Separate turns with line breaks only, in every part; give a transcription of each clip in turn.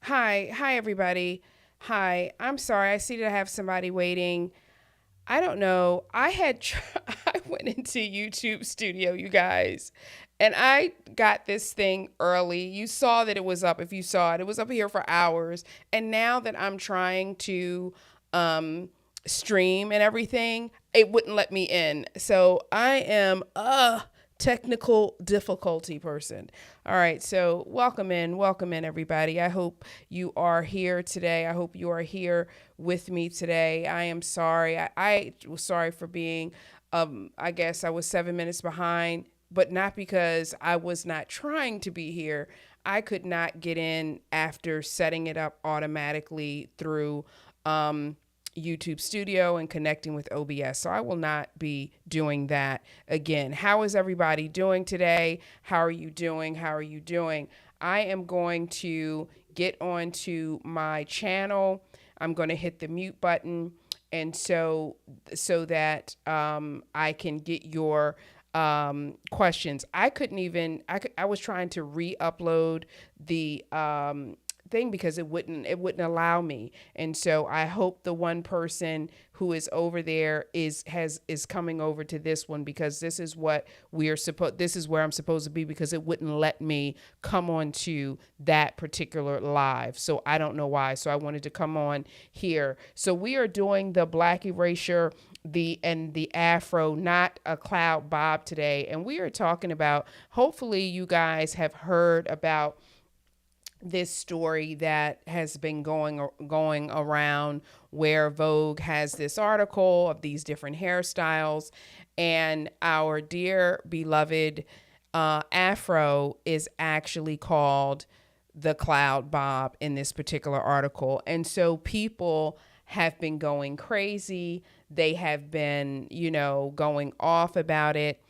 Hi, everybody. Hi, I'm sorry. I see that I have somebody waiting. I don't know. I went into YouTube Studio, you guys, and I got this thing early. You saw that it was up. If you saw it, it was up here for hours. And now that I'm trying to um, stream and everything, it wouldn't let me in. So I am a technical difficulty person. All right, so welcome in, everybody. I hope you are here today. I hope you are here with me today. I am sorry. I was sorry for being, I guess I was 7 minutes behind, but not because I was not trying to be here. I could not get in after setting it up automatically through YouTube Studio and connecting with OBS. So I will not be doing that again. How is everybody doing today? How are you doing? How are you doing? I am going to get onto my channel. I'm going to hit the mute button, and so that I can get your questions. I was trying to re-upload the thing because it wouldn't allow me. And so I hope the one person who is over there is coming over to this one, because this is where I'm supposed to be, because it wouldn't let me come on to that particular live. So I don't know why. So I wanted to come on here. So we are doing the Black Erasure the Afro, not a cloud bob today. And we are talking about, hopefully you guys have heard about this story that has been going around, where Vogue has this article of these different hairstyles, and our dear beloved Afro is actually called the cloud bob in this particular article. And so people have been going crazy. They have been, going off about it.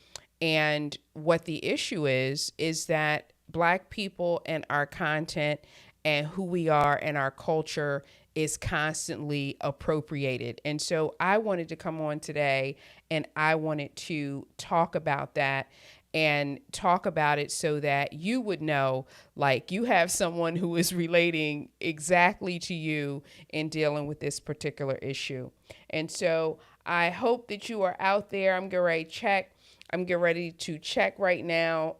And what the issue is that Black people and our content and who we are and our culture is constantly appropriated. And so I wanted to come on today, and I wanted to talk about that, and talk about it so that you would know, like, you have someone who is relating exactly to you in dealing with this particular issue. And so I hope that you are out there. I'm getting ready to check right now,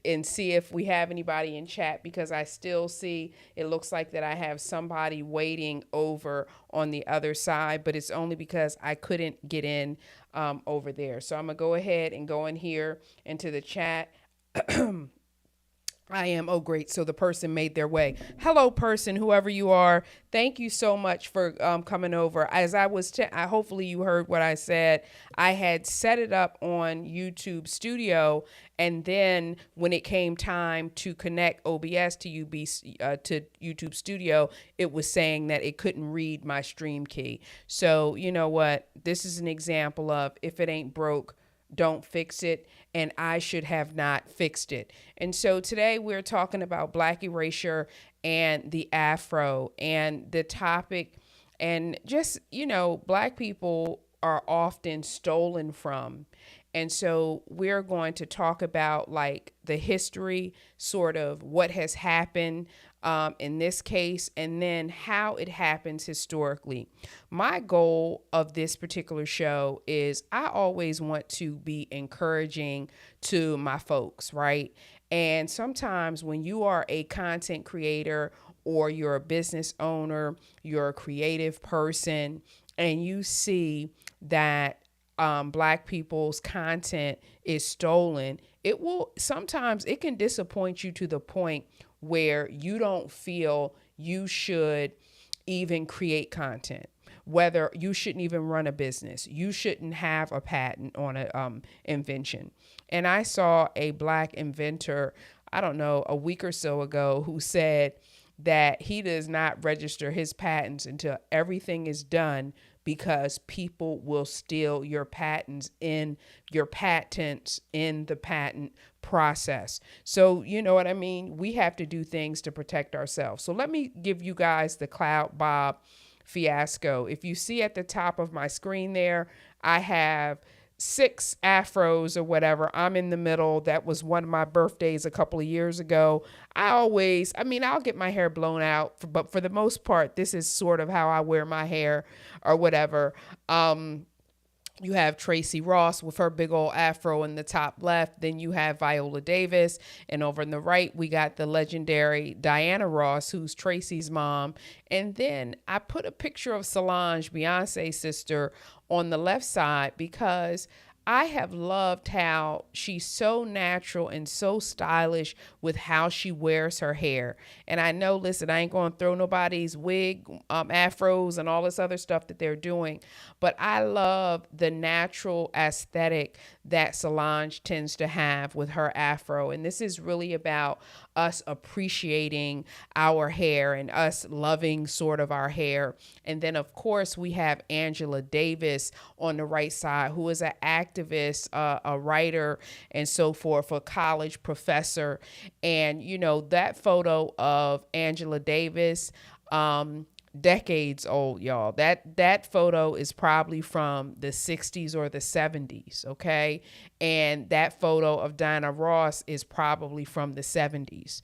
and see if we have anybody in chat, because I still see, it looks like that I have somebody waiting over on the other side, but it's only because I couldn't get in over there. So I'm gonna go ahead and go in here into the chat. I am. Oh, great. So the person made their way. Hello, person, whoever you are. Thank you so much for coming over. As I was, hopefully you heard what I said. I had set it up on YouTube Studio, and then when it came time to connect OBS to to YouTube Studio, it was saying that it couldn't read my stream key. So you know what? This is an example of, if it ain't broke, don't fix it, and I should have not fixed it. And so today we're talking about Black Erasure and the Afro, and the topic, and just, Black people are often stolen from. And so we're going to talk about, like, the history, sort of what has happened in this case, and then how it happens historically. My goal of this particular show is, I always want to be encouraging to my folks, right? And sometimes when you are a content creator, or you're a business owner, you're a creative person, and you see that Black people's content is stolen, sometimes it can disappoint you to the point where you don't feel you should even create content, whether you shouldn't even run a business, you shouldn't have a patent on an invention. And I saw a Black inventor, I don't know, a week or so ago, who said that he does not register his patents until everything is done, because people will steal your patents in the patent process. So you know what I mean? We have to do things to protect ourselves. So let me give you guys the Cloud Bob fiasco. If you see at the top of my screen there, I have 6 afros or whatever. I'm in the middle. That was one of my birthdays a couple of years ago. I'll get my hair blown out, but for the most part, this is sort of how I wear my hair or whatever. You have Tracy Ross with her big old afro in the top left. Then you have Viola Davis. And over on the right, we got the legendary Diana Ross, who's Tracy's mom. And then I put a picture of Solange, Beyonce's sister, on the left side because I have loved how she's so natural and so stylish with how she wears her hair. And I know, listen, I ain't going to throw nobody's wig, afros and all this other stuff that they're doing, but I love the natural aesthetic that Solange tends to have with her afro. And this is really about us appreciating our hair and us loving sort of our hair. And then, of course, we have Angela Davis on the right side, who is an activist, a writer, and so forth, a college professor. And, you know, that photo of Angela Davis, decades old, y'all. That photo is probably from the 60s or the 70s, okay? And that photo of Diana Ross is probably from the 70s.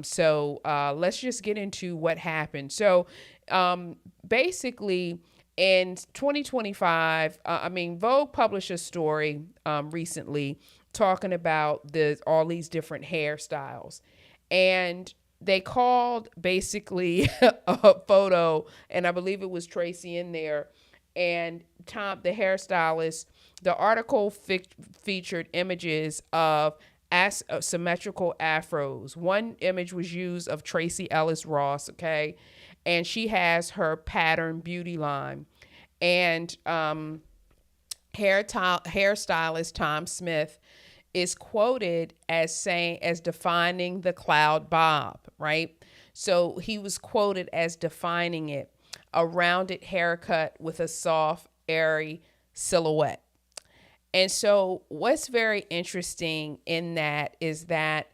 So let's just get into what happened. So basically, in 2025, Vogue published a story recently talking about all these different hairstyles. And they called basically a photo, and I believe it was Tracy in there, and Tom, the hairstylist. The article featured images of symmetrical afros. One image was used of Tracy Ellis Ross, okay? And she has her pattern beauty line. And hairstylist Tom Smith is quoted as defining the cloud bob, right? So he was quoted as defining it: a rounded haircut with a soft, airy silhouette. And so what's very interesting in that is that,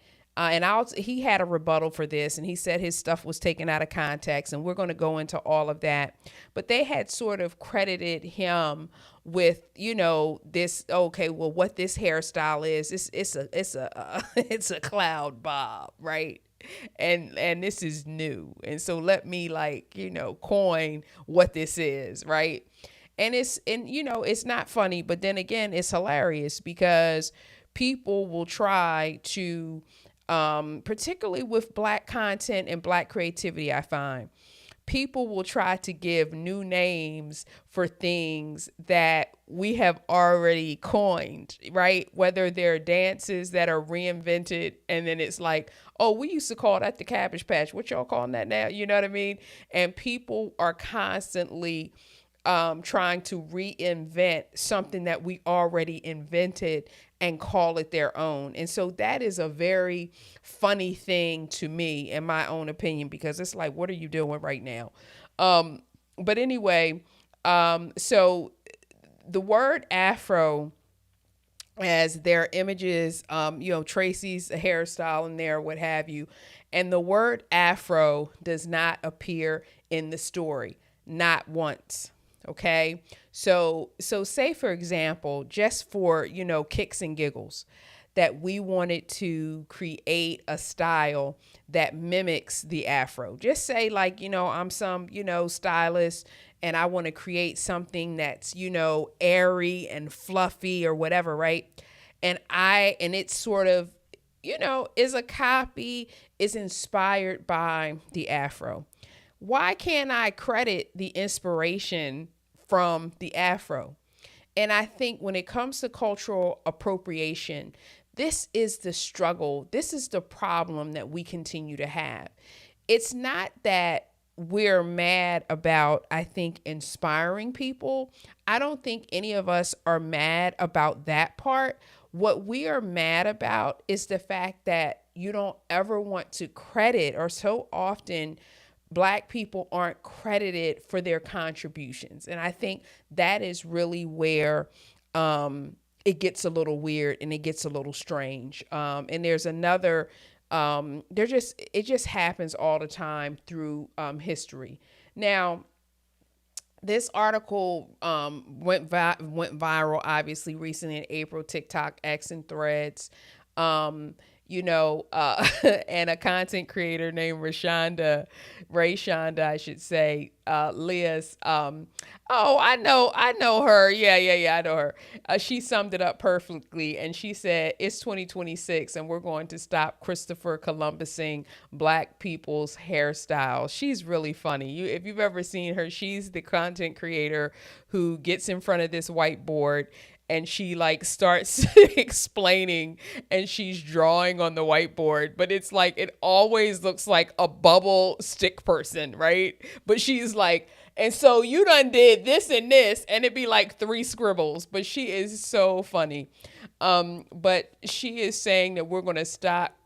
he had a rebuttal for this, and he said his stuff was taken out of context, and we're going to go into all of that. But they had sort of credited him with, you know, this, okay, well, what this hairstyle is, it's a cloud bob, right? And this is new. And so let me, like, you know, coin what this is, right? And it's not funny, but then again, it's hilarious because people will try to, particularly with Black content and Black creativity, I find people will try to give new names for things that we have already coined, right? Whether they're dances that are reinvented, and then it's like, oh, we used to call that the Cabbage Patch. What y'all calling that now? You know what I mean? And people are constantly trying to reinvent something that we already invented and call it their own. And so that is a very funny thing to me, in my own opinion, because it's like, what are you doing right now? But anyway, so the word Afro, as their images, Tracy's hairstyle in there, what have you, and the word Afro does not appear in the story, not once. Okay. So say, for example, just for, kicks and giggles, that we wanted to create a style that mimics the Afro. Just say, like, I'm some, stylist, and I want to create something that's, airy and fluffy or whatever, right? And it's sort of, is a copy, is inspired by the Afro. Why can't I credit the inspiration from the Afro? And I think when it comes to cultural appropriation, this is the struggle. This is the problem that we continue to have. It's not that we're mad about, I think, inspiring people. I don't think any of us are mad about that part. What we are mad about is the fact that you don't ever want to credit, or so often Black people aren't credited for their contributions. And I think that is really where it gets a little weird and it gets a little strange. And there's another, it just happens all the time through history. Now, This article went viral, obviously, recently in April, TikTok, X, and Threads. Um, and a content creator named Rayshonda, I should say, Liz. Oh, I know her. Yeah, I know her. She summed it up perfectly, and she said, "It's 2026, and we're going to stop Christopher Columbusing Black people's hairstyles." She's really funny. If you've ever seen her, she's the content creator who gets in front of this whiteboard and she like starts explaining and she's drawing on the whiteboard, but it's like it always looks like a bubble stick person, right? But she's like, and so you done did this and this, and it'd be like three scribbles, but she is so funny. But she is saying that we're going to stop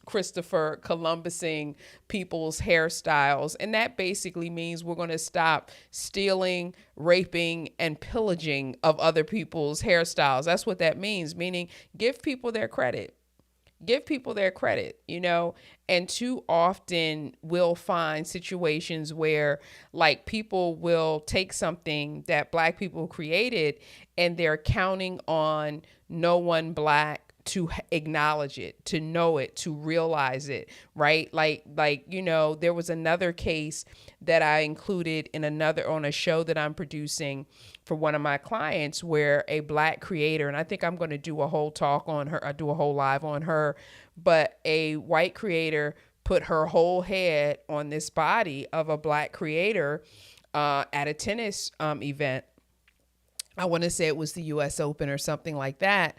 Christopher Columbusing people's hairstyles. And that basically means we're going to stop stealing, raping, and pillaging of other people's hairstyles. That's what that means, meaning give people their credit. Give people their credit, and too often we'll find situations where like people will take something that Black people created and they're counting on no one Black to acknowledge it, to know it, to realize it, right? There was another case that I included on a show that I'm producing for one of my clients where a Black creator, and I think I'm going to do a whole talk on her, I do a whole live on her, but a white creator put her whole head on this body of a Black creator at a tennis event. I want to say it was the US Open or something like that.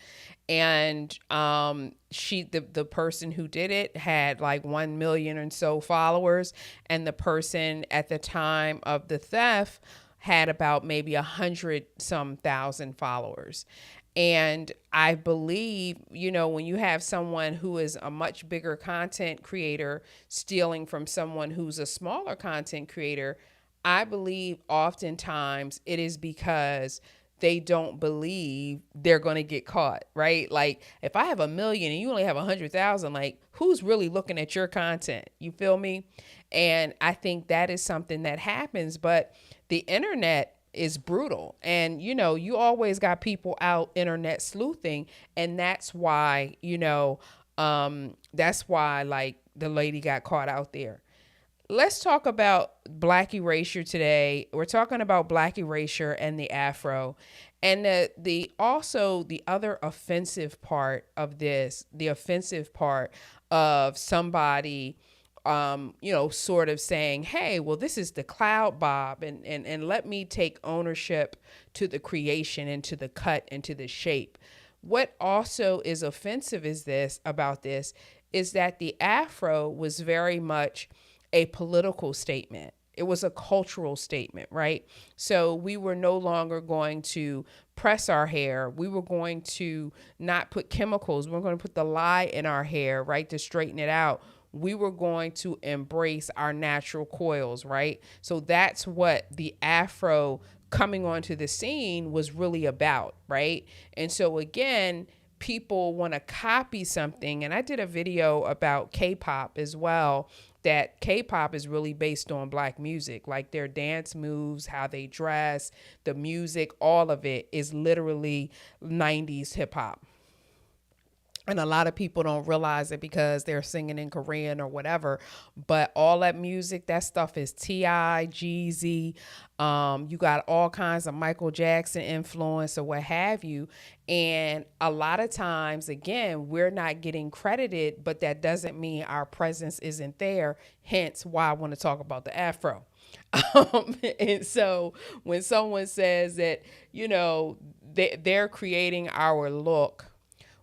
And the person who did it had like 1 million and so followers. And the person at the time of the theft had about maybe 100 some thousand followers. And I believe, when you have someone who is a much bigger content creator stealing from someone who's a smaller content creator, I believe oftentimes it is because they don't believe they're going to get caught, right? Like if I have 1 million and you only have 100,000, like who's really looking at your content? You feel me? And I think that is something that happens, but the internet is brutal. And, you always got people out internet sleuthing. And that's why, like the lady got caught out there. Let's talk about Black Erasure today. We're talking about Black Erasure and the Afro. And the other offensive part of this, the offensive part of somebody sort of saying, hey, well, this is the Cloud Bob, and let me take ownership to the creation and to the cut and to the shape. What also is offensive is that the Afro was very much a political statement. It was a cultural statement, right? So we were no longer going to press our hair. We were going to not put chemicals. We're going to put the lye in our hair, right, to straighten it out. We were going to embrace our natural coils, right? So that's what the Afro coming onto the scene was really about, right? And so again, people want to copy something. And I did a video about K-pop as well, that K-pop is really based on Black music, like their dance moves, how they dress, the music, all of it is literally 90s hip hop. And a lot of people don't realize it because they're singing in Korean or whatever. But all that music, that stuff is T.I., Jeezy. You got all kinds of Michael Jackson influence or what have you. And a lot of times, again, we're not getting credited, but that doesn't mean our presence isn't there. Hence why I want to talk about the Afro. And so when someone says that, they're creating our look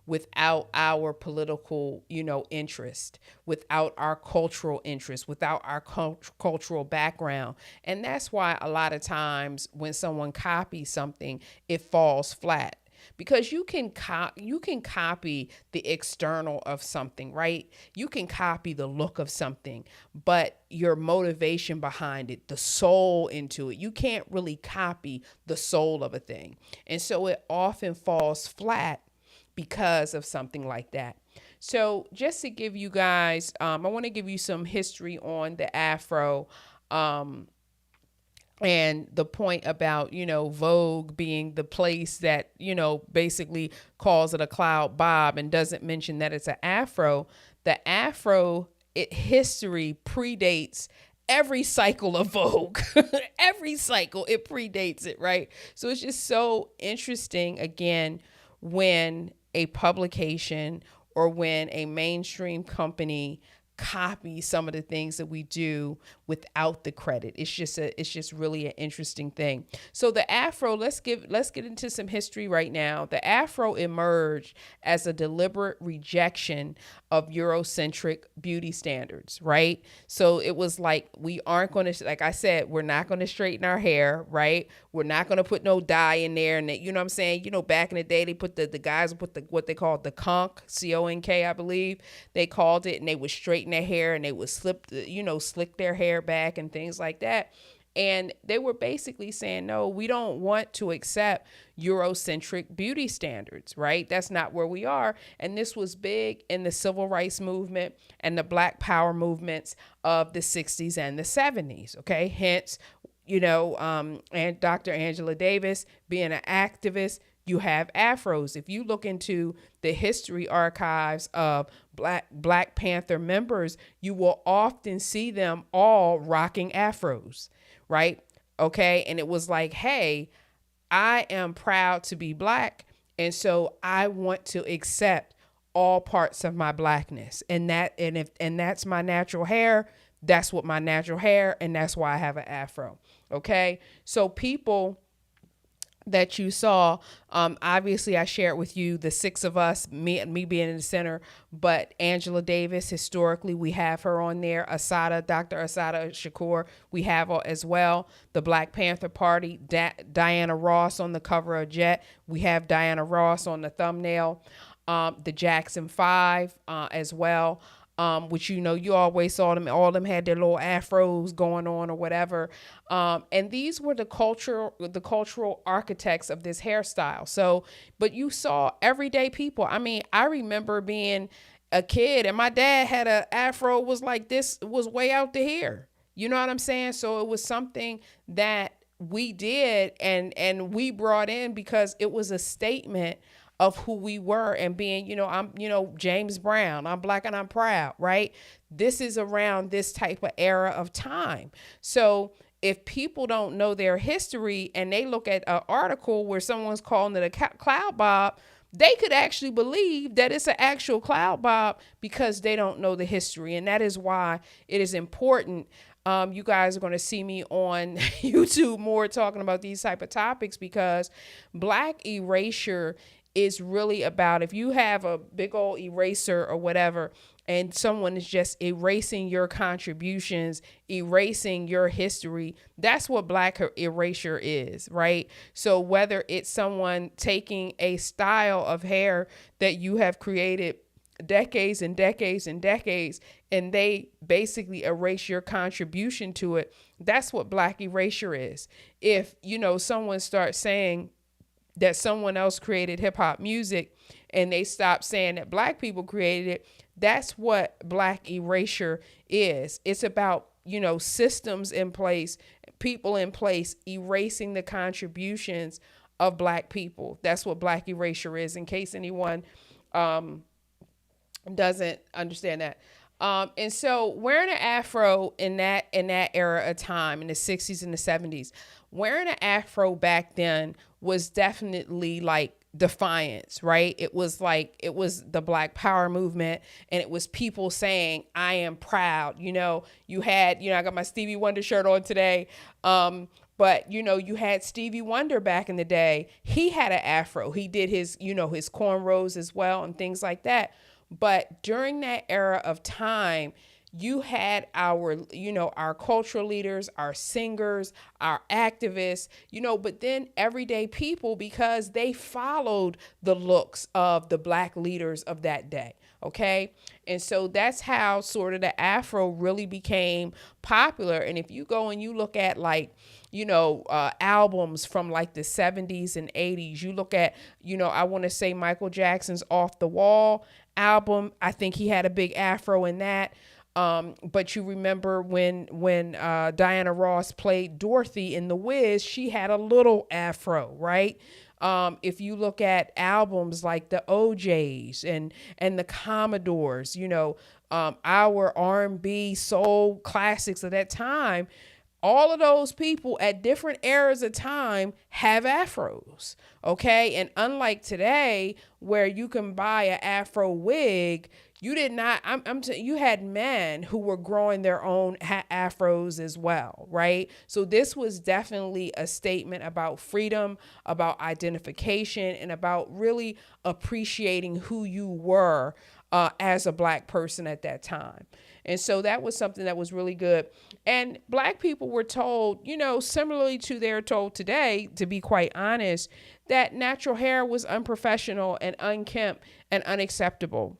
without our political, interest, without our cultural interest, without our cultural background. And that's why a lot of times when someone copies something, it falls flat. Because you can copy the external of something, right? You can copy the look of something, but your motivation behind it, the soul into it, you can't really copy the soul of a thing. And so it often falls flat because of something like that. So just to give you guys, I want to give you some history on the Afro. And the point about, Vogue being the place that, basically calls it a cloud bob and doesn't mention that it's an afro. The afro history predates every cycle of Vogue. Every cycle, it predates it, right? So it's just so interesting, again, when a publication or when a mainstream company copy some of the things that we do without the credit. It's just really an interesting thing. So the afro, let's get into some history right now. The afro emerged as a deliberate rejection of Eurocentric beauty standards, right? So it was like, we aren't going to, like I said, we're not going to straighten our hair, right? We're not going to put no dye in there. And you know what I'm saying? Back in the day, they put the guys put what they called the conk, C-O-N-K, I believe they called it, and they would straighten their hair and they would slick their hair back and things like that. And they were basically saying, no, we don't want to accept Eurocentric beauty standards, right? That's not where we are. And this was big in the civil rights movement and the Black Power movements of the 60s and the 70s, okay? Hence, and Dr. Angela Davis being an activist, you have afros. If you look into the history archives of Black Panther members, you will often see them all rocking afros, right? Okay. And it was like, hey, I am proud to be Black. And so I want to accept all parts of my Blackness. And that's my natural hair. That's what my natural hair. And that's why I have an afro. Okay. So people that you saw, obviously I shared with you the six of us, me being in the center, but Angela Davis, historically, we have her on there. Dr. Assata Shakur, we have her as well. The Black Panther Party, Diana Ross on the cover of Jet. We have Diana Ross on the thumbnail. The Jackson 5 as well. Which, you always saw them, all of them had their little afros going on or whatever. And these were the cultural architects of this hairstyle. So, but you saw everyday people. I mean, I remember being a kid and my dad had a afro was like this, was way out to here. You know what I'm saying? So it was something that we did and we brought in because it was a statement of who we were and being, I'm, James Brown, I'm Black and I'm proud, right? This is around this type of era of time. So if people don't know their history and they look at an article where someone's calling it a cloud bob, they could actually believe that it's an actual cloud bob because they don't know the history. And that is why it is important. You guys are going to see me on YouTube more talking about these type of topics because Black erasure is really about, if you have a big old eraser or whatever, and someone is just erasing your contributions, erasing your history, that's what Black erasure is, right? So whether it's someone taking a style of hair that you have created decades and decades and decades, and they basically erase your contribution to it, that's what Black erasure is. If, someone starts saying that someone else created hip hop music and they stop saying that Black people created it, that's what Black erasure is. It's about, systems in place, people in place, erasing the contributions of Black people. That's what Black erasure is, in case anyone doesn't understand that. And so wearing an afro in that era of time, in the 60s and the 70s, wearing an afro back then was definitely like defiance, right? It was the Black Power movement, and it was people saying, I am proud. You had, I got my Stevie Wonder shirt on today. But, you had Stevie Wonder back in the day. He had an afro. He did his, his cornrows as well and things like that. But during that era of time, you had our cultural leaders, our singers, our activists, but then everyday people, because they followed the looks of the Black leaders of that day. Okay. And so that's how sort of the Afro really became popular. And if you go and you look at albums from like the 70s and 80s, you look at, I want to say Michael Jackson's Off the Wall album. I think he had a big Afro in that. But you remember when Diana Ross played Dorothy in The Wiz, she had a little afro, right? If you look at albums like the OJs and the Commodores, our R&B soul classics of that time, all of those people at different eras of time have afros. Okay. And unlike today, where you can buy an afro wig, you did not, you had men who were growing their own afros as well. Right. So this was definitely a statement about freedom, about identification, and about really appreciating who you were as a Black person at that time. And so that was something that was really good. And Black people were told, similarly to they're told today, to be quite honest, that natural hair was unprofessional and unkempt and unacceptable.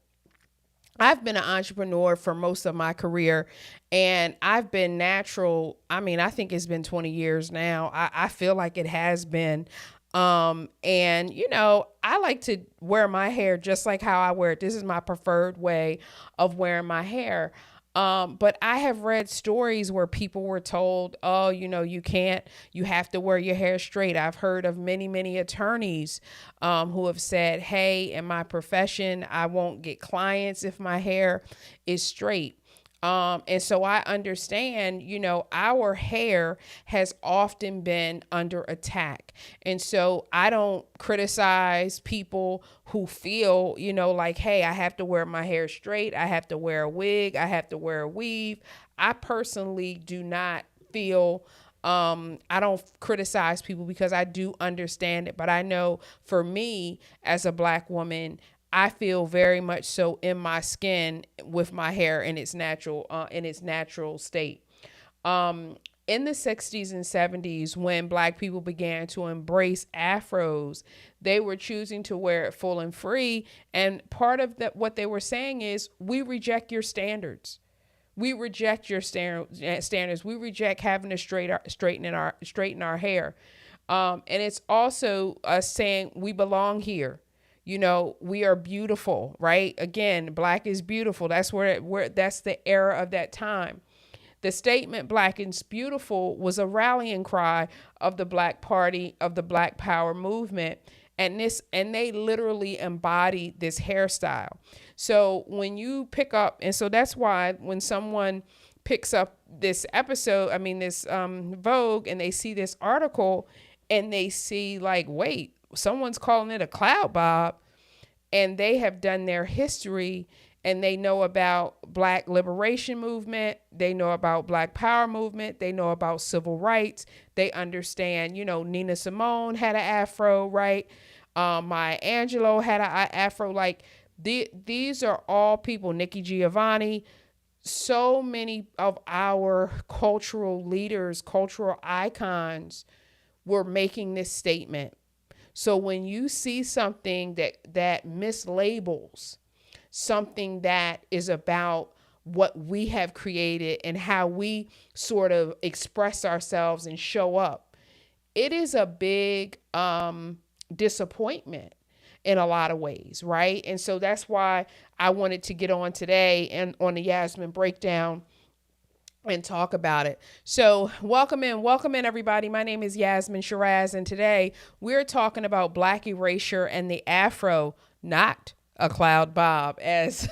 I've been an entrepreneur for most of my career, and I've been natural. I mean, I think it's been 20 years now. I feel like it has been. And I like to wear my hair just like how I wear it. This is my preferred way of wearing my hair. But I have read stories where people were told, oh, you can't, you have to wear your hair straight. I've heard of many, many attorneys who have said, hey, in my profession, I won't get clients if my hair is straight. And so I understand, our hair has often been under attack. And so I don't criticize people who feel, like, hey, I have to wear my hair straight. I have to wear a wig. I have to wear a weave. I personally do not feel I don't criticize people because I do understand it. But I know for me as a Black woman, I feel very much so in my skin with my hair in its natural state. In the 60s and 70s, when Black people began to embrace afros, they were choosing to wear it full and free. And part of that, what they were saying is, we reject your standards. We reject your standards. We reject having to straighten our hair. And it's also us saying we belong here. We are beautiful, right? Again, Black is beautiful. That's that's the era of that time. The statement Black is beautiful was a rallying cry of the Black Party, of the Black Power movement. And they literally embodied this hairstyle. So when you pick up, and so that's why when someone picks up this episode, this Vogue, and they see this article and they see like, wait, someone's calling it a cloud bob, and they have done their history, and they know about Black liberation movement. They know about Black power movement. They know about civil rights. They understand, Nina Simone had an afro, right? Maya Angelou had an afro. Like these are all people, Nikki Giovanni, so many of our cultural leaders, cultural icons were making this statement. So when you see something that mislabels something that is about what we have created and how we sort of express ourselves and show up, it is a big disappointment in a lot of ways, right? And so that's why I wanted to get on today and on the Yasmin Breakdown and talk about it. So welcome in everybody. My name is Yasmin Shiraz, and today we're talking about Black erasure and the Afro, not a cloud bob, as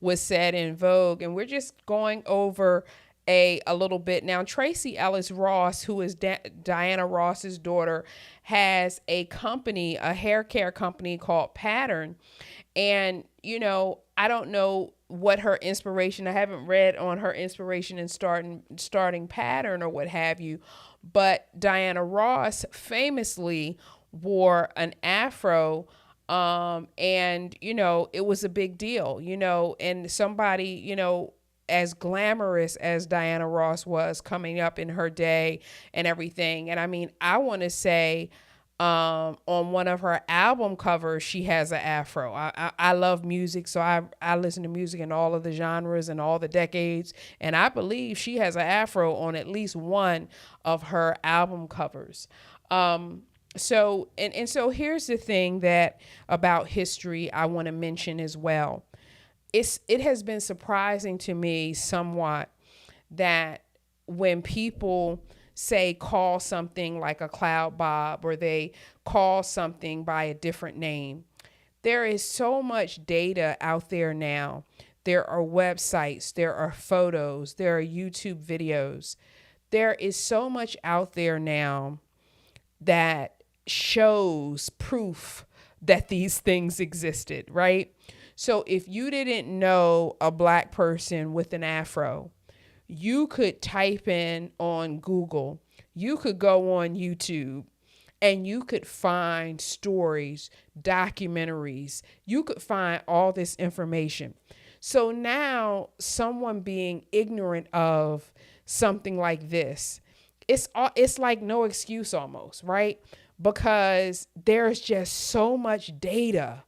was said in Vogue. And we're just going over a little bit. Now, Tracy Ellis Ross, who is Diana Ross's daughter, has a company, a hair care company called Pattern. And, I don't know what her inspiration, I haven't read on her inspiration in starting Pattern or what have you, but Diana Ross famously wore an afro, and, it was a big deal, and somebody, as glamorous as Diana Ross was coming up in her day and everything. And I want to say, on one of her album covers, she has an afro. I love music, so I listen to music in all of the genres and all the decades, and I believe she has an afro on at least one of her album covers. So here's the thing that about history I want to mention as well. it has been surprising to me somewhat that when people say call something like a cloud bob, or they call something by a different name, there is so much data out there now. There are websites, there are photos, there are YouTube videos. There is so much out there now that shows proof that these things existed, right? So if you didn't know a black person with an afro, you could type in on Google, you could go on YouTube, and you could find stories, documentaries, you could find all this information. So now someone being ignorant of something like this, it's like no excuse almost, right? Because there's just so much data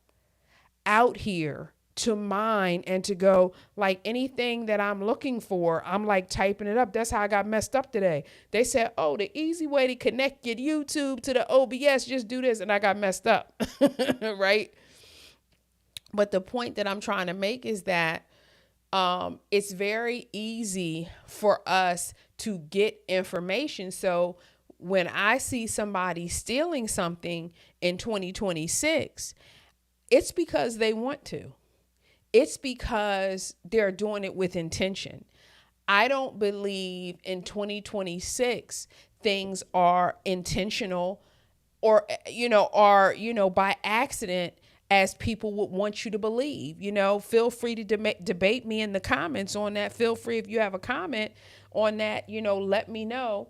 out here to mine and to go. Like anything that I'm looking for, I'm like typing it up. That's how I got messed up today. They said, oh, the easy way to connect your YouTube to the OBS, just do this. And I got messed up, right? But the point that I'm trying to make is that it's very easy for us to get information. So when I see somebody stealing something in 2026, it's because they want to. It's because they're doing it with intention. I don't believe in 2026 things are intentional or, by accident, as people would want you to believe. Feel free to debate me in the comments on that. Feel free, if you have a comment on that, let me know.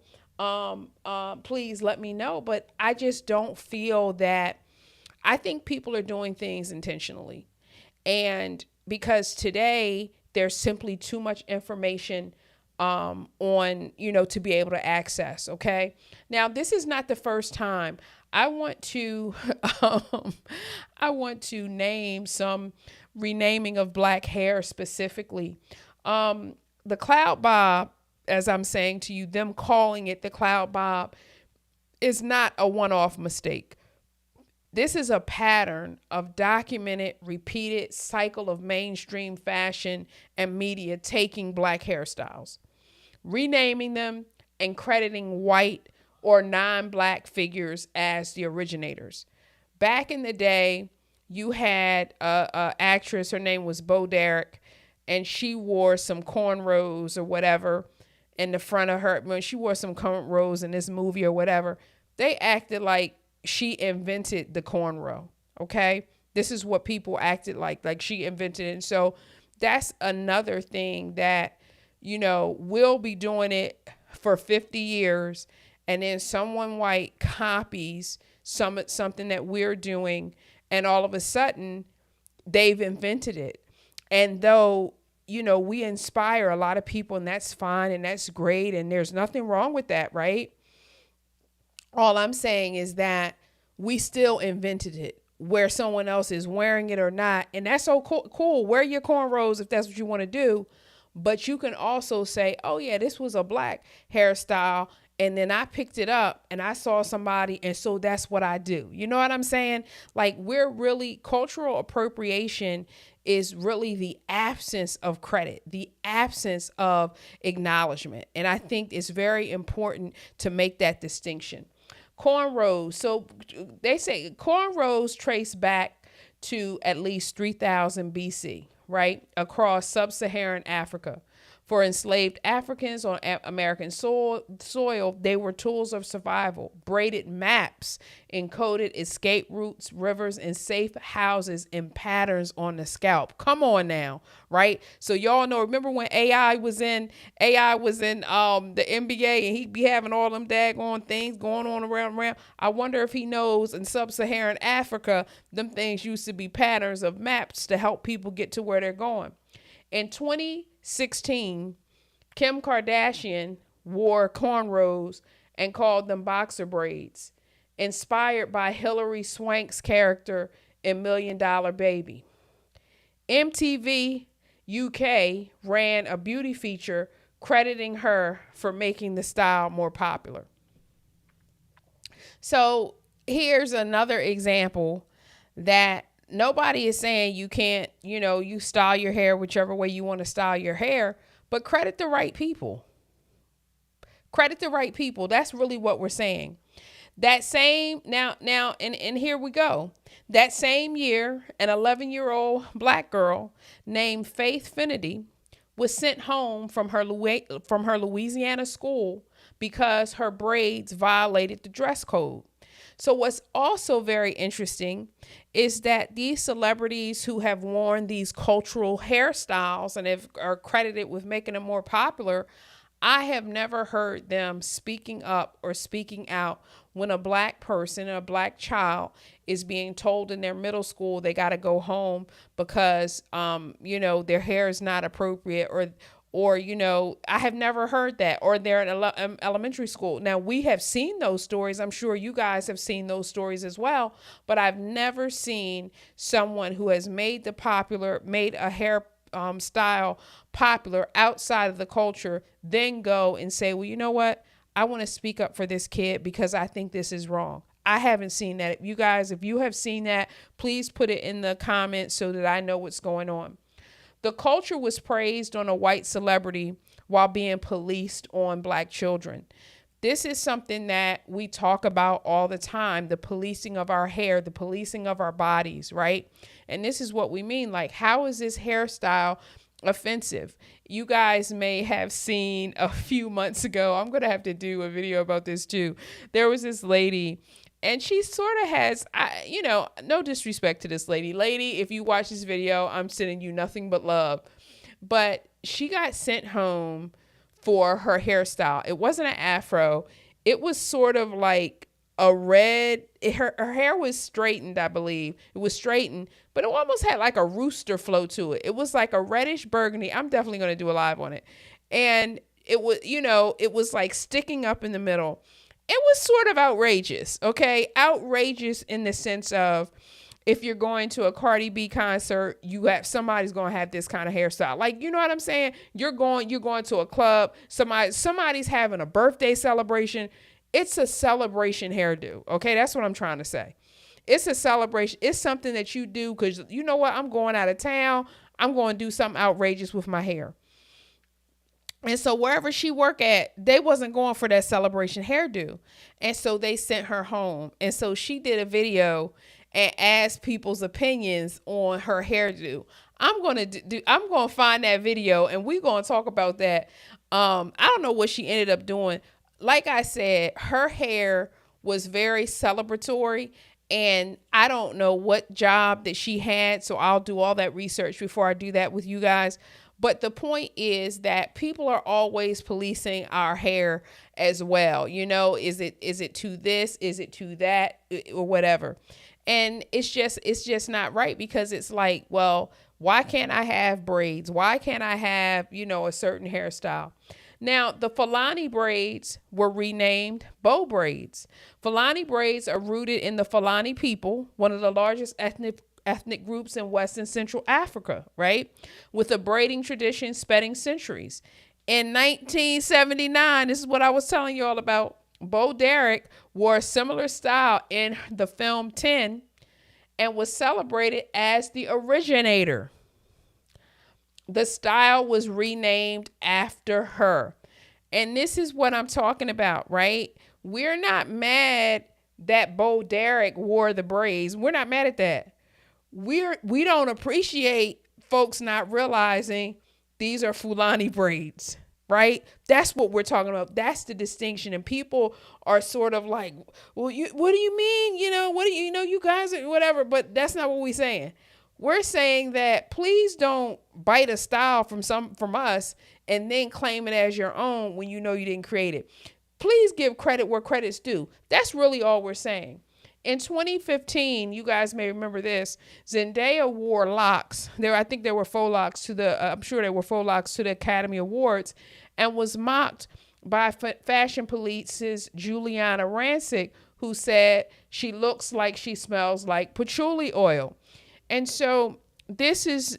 Please let me know. But I just don't feel that. I think people are doing things intentionally. And because today there's simply too much information on, to be able to access. Okay. Now, this is not the first time. I want to name some renaming of black hair specifically. The cloud bob, as I'm saying to you, them calling it the cloud bob is not a one-off mistake. This is a pattern of documented, repeated cycle of mainstream fashion and media taking black hairstyles, renaming them, and crediting white or non-black figures as the originators. Back in the day, you had a actress, her name was Bo Derek, and she wore some cornrows or whatever in the front of her. When she wore some cornrows in this movie or whatever, they acted like she invented the cornrow. Okay. This is what people acted like she invented it. And so that's another thing that, we'll be doing it for 50 years. And then someone white copies something that we're doing. And all of a sudden they've invented it. And though, we inspire a lot of people, and that's fine. And that's great. And there's nothing wrong with that. Right. All I'm saying is that we still invented it, where someone else is wearing it or not. And that's so cool. Wear your cornrows if that's what you want to do. But you can also say, oh, yeah, this was a black hairstyle. And then I picked it up and I saw somebody. And so that's what I do. You know what I'm saying? Like, cultural appropriation is really the absence of credit, the absence of acknowledgement. And I think it's very important to make that distinction. Cornrows. So they say cornrows trace back to at least 3000 BC, right? Across sub-Saharan Africa. For enslaved Africans on American soil, they were tools of survival. Braided maps encoded escape routes, rivers, and safe houses in patterns on the scalp. Come on now, right? So y'all know, remember when AI was in the NBA, and he'd be having all them daggone things going on around. I wonder if he knows in sub-Saharan Africa, them things used to be patterns of maps to help people get to where they're going. In 2016, Kim Kardashian wore cornrows and called them boxer braids, inspired by Hilary Swank's character in $1 Million Baby. MTV UK ran a beauty feature crediting her for making the style more popular. So here's another example that nobody is saying you can't, you style your hair whichever way you want to style your hair, but credit the right people. Credit the right people. That's really what we're saying. That same and here we go. That same year, an 11-year-old black girl named Faith Finity was sent home from her Louisiana school because her braids violated the dress code. So what's also very interesting is that these celebrities who have worn these cultural hairstyles and are credited with making them more popular, I have never heard them speaking up or speaking out when a black person, a black child, is being told in their middle school they got to go home because, their hair is not appropriate, or I have never heard that, or they're in elementary school. Now, we have seen those stories. I'm sure you guys have seen those stories as well, but I've never seen someone who has made a hair style popular outside of the culture, then go and say, well, you know what? I want to speak up for this kid because I think this is wrong. I haven't seen that. You guys, if you have seen that, please put it in the comments so that I know what's going on. The culture was praised on a white celebrity while being policed on black children. This is something that we talk about all the time, the policing of our hair, the policing of our bodies, right? And this is what we mean. Like, how is this hairstyle offensive? You guys may have seen a few months ago, I'm going to have to do a video about this too. There was this lady, and she sort of has, no disrespect to this lady. Lady, if you watch this video, I'm sending you nothing but love. But she got sent home for her hairstyle. It wasn't an afro. It was sort of like a red, her hair was straightened, I believe. It was straightened, but it almost had like a rooster flow to it. It was like a reddish burgundy. I'm definitely going to do a live on it. And it was, it was like sticking up in the middle. It was sort of outrageous, okay? Outrageous in the sense of, if you're going to a Cardi B concert, somebody's going to have this kind of hairstyle. Like, you know what I'm saying? You're going to a club, somebody's having a birthday celebration. It's a celebration hairdo. Okay. That's what I'm trying to say. It's a celebration. It's something that you do because you know what? I'm going out of town. I'm going to do something outrageous with my hair. And so wherever she worked at, they wasn't going for that celebration hairdo. And so they sent her home. And so she did a video and asked people's opinions on her hairdo. I'm going to find that video and we're going to talk about that. I don't know what she ended up doing. Like I said, her hair was very celebratory, and I don't know what job that she had. So I'll do all that research before I do that with you guys. But the point is that people are always policing our hair as well. Is it to this? Is it to that? Or whatever. And it's just not right, because it's like, well, why can't I have braids? Why can't I have, a certain hairstyle? Now, the Fulani braids were renamed bow braids. Fulani braids are rooted in the Fulani people, one of the largest ethnic groups in West and Central Africa, right? With a braiding tradition spanning centuries. In 1979, this is what I was telling you all about, Bo Derek wore a similar style in the film 10 and was celebrated as the originator. The style was renamed after her. And this is what I'm talking about, right? We're not mad that Bo Derek wore the braids. We're not mad at that. We don't appreciate folks not realizing these are Fulani braids, right? That's what we're talking about. That's the distinction. And people are sort of like, well, what do you mean? You guys are whatever, but that's not what we're saying. We're saying that please don't bite a style from us and then claim it as your own when you know you didn't create it. Please give credit where credit's due. That's really all we're saying. In 2015, you guys may remember this, Zendaya wore locks. I think there were faux locks I'm sure there were faux locks to the Academy Awards, and was mocked by Fashion Police's Juliana Rancic, who said she looks like she smells like patchouli oil. And so this is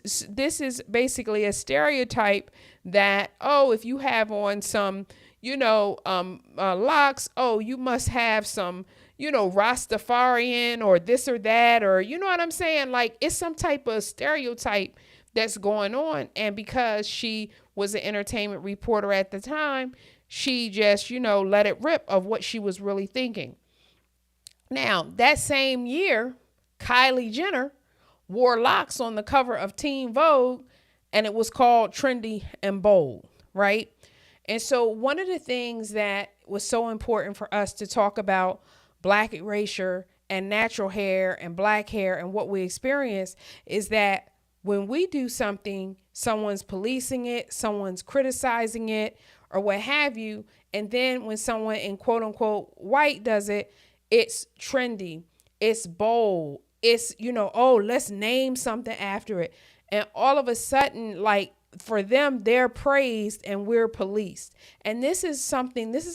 basically a stereotype that, if you have on some, locks, you must have some, Rastafarian or this or that, or you know what I'm saying? Like, it's some type of stereotype that's going on. And because she was an entertainment reporter at the time, she just, let it rip of what she was really thinking. Now, that same year, Kylie Jenner wore locks on the cover of Teen Vogue, and it was called Trendy and Bold, right? And so one of the things that was so important for us to talk about Black erasure and natural hair and Black hair and what we experience is that when we do something, someone's policing it, someone's criticizing it, or what have you. And then when someone in quote unquote white does it, it's trendy, it's bold, it's, let's name something after it. And all of a sudden, like, for them, they're praised and we're policed. And this is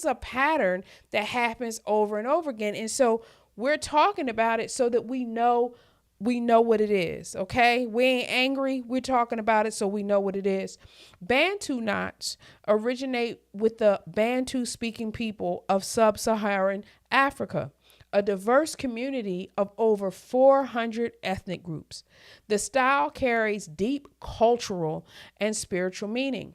a pattern that happens over and over again. And so we're talking about it so that we know what it is. Okay. We ain't angry. We're talking about it so we know what it is. Bantu knots originate with the Bantu speaking people of sub-Saharan Africa, a diverse community of over 400 ethnic groups. The style carries deep cultural and spiritual meaning.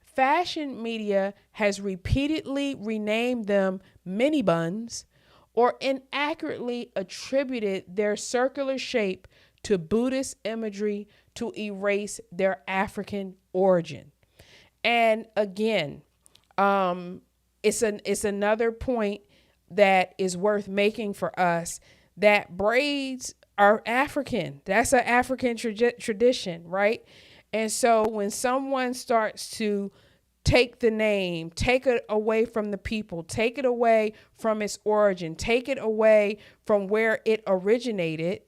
Fashion media has repeatedly renamed them mini buns or inaccurately attributed their circular shape to Buddhist imagery to erase their African origin. And again, it's another point that is worth making for us, that braids are African. That's an African tradition, right? And so when someone starts to take the name, take it away from the people, take it away from its origin, take it away from where it originated,